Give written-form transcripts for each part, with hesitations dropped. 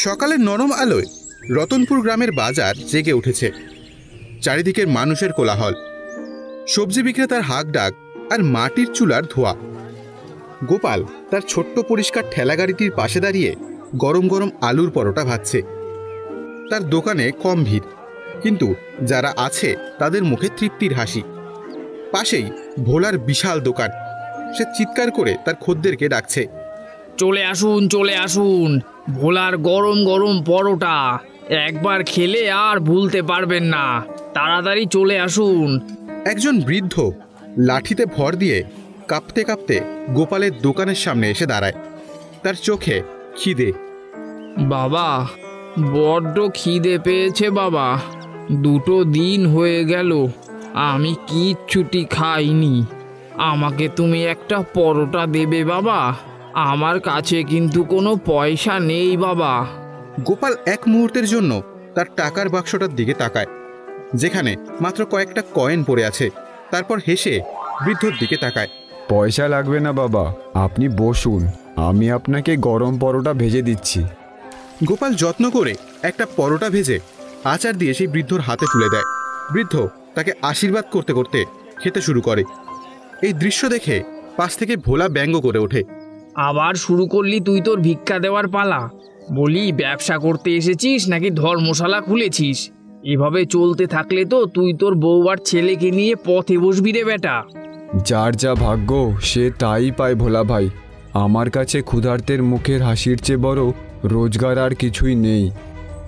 সকালের নরম আলোয় রতনপুর গ্রামের বাজার জেগে উঠেছে। চারিদিকের মানুষের কোলাহল, সবজি বিক্রেতার হাঁক ডাক আর মাটির চুলার ধোঁয়া। গোপাল তার ছোট্ট পরিষ্কার ঠেলাগাড়িটির পাশে দাঁড়িয়ে গরম গরম আলুর পরোটা ভাজছে। তার দোকানে কম ভিড়, কিন্তু যারা আছে তাদের মুখে তৃপ্তির হাসি। পাশেই ভোলার বিশাল দোকান। সে চিৎকার করে তার খদ্দেরকে ডাকছে, চলে আসুন, চলে আসুন, ভোলার গরম গরম পরোটা একবার খেলে আর ভুলতে পারবেন না। তাড়াতাড়ি চলে আসুন। একজন বৃদ্ধ লাঠিতে ভর দিয়ে কাঁপতে কাঁপতে গোপালের দোকানের সামনে এসে দাঁড়ায়। তার চোখে খিদে। বাবা, বড্ড খিদে পেয়েছে বাবা। 2 দিন হয়ে গেল আমি কিচ্ছুটি খাইনি। আমাকে তুমি একটা পরোটা দেবে বাবা? আমার কাছে কিন্তু কোনো পয়সা নেই বাবা। গোপাল এক মুহূর্তের জন্য তার টাকার বাক্সটার দিকে তাকায়, যেখানে মাত্র কয়েকটা কয়েন পড়ে আছে। তারপর হেসে বৃদ্ধর দিকে তাকায়। পয়সা লাগবে না বাবা, আপনি বসুন, আমি আপনাকে গরম পরোটা ভেজে দিচ্ছি। গোপাল যত্ন করে একটা পরোটা ভেজে আচার দিয়ে সেই বৃদ্ধর হাতে তুলে দেয়। বৃদ্ধ তাকে আশীর্বাদ করতে করতে খেতে শুরু করে। এই দৃশ্য দেখে পাশ থেকে ভোলা ব্যঙ্গ করে ওঠে। আবার শুরু করলি তুই তোর ভিক্ষা দেওয়ার পালা? বলি, ব্যবসা করতে এসেছিস নাকি ধর্মশালা খুলেছিস? এভাবে চলতে থাকলে তো তুই তোর বউ আর ছেলেকে নিয়ে পথে বসবি রে বেটা। যার যা ভাগ্য সে তাই পায় ভোলা ভাই। আমার কাছে ক্ষুধার্তের মুখের হাসির চেয়ে বড় রোজগার আর কিছুই নেই।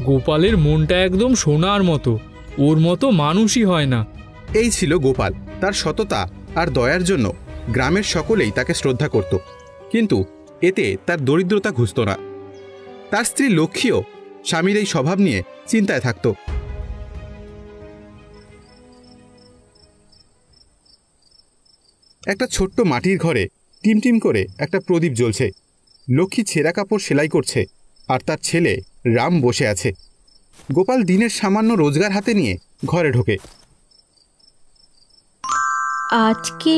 গোপালের মনটা একদম সোনার মতো, ওর মতো মানুষই হয় না। এই ছিল গোপাল। তার সততা আর দয়ার জন্য গ্রামের সকলেই তাকে শ্রদ্ধা করত, কিন্তু এতে তার দরিদ্রতা ঘুচত না। তার স্ত্রী লক্ষ্মীও স্বামীর এই স্বভাব নিয়ে চিন্তায় থাকত। একটা ছোট্ট মাটির ঘরে টিমটিম করে একটা প্রদীপ জ্বলছে। লক্ষ্মী ছেঁড়া কাপড় সেলাই করছে, আর তার ছেলে রাম বসে আছে। গোপাল দিনের সামান্য রোজগার হাতে নিয়ে ঘরে ঢোকে। আজকে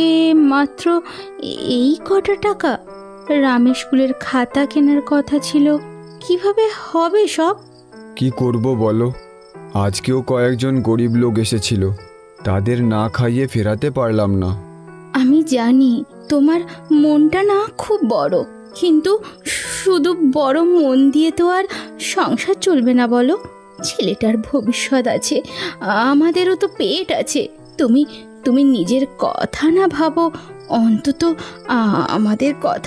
মাত্র এই কটা টাকা? রামের স্কুলের খাতা কেনার কথা ছিল, কিভাবে হবে সব? কি করব বলো, আজকেও কয়েকজন গরিব লোক এসেছিল, তাদের না খাইয়ে ফেরাতে পারলাম না। আমি জানি তোমার মনটা না খুব বড়, কিন্তু শুধু বড় মন দিয়ে তো আর সংসার চলবে না বলো। ছেলেটার ভবিষ্যৎ আছে, আমাদেরও তো পেট আছে। তুমি নিজের কথা না ভাবো, অন্তত আমাদের কথা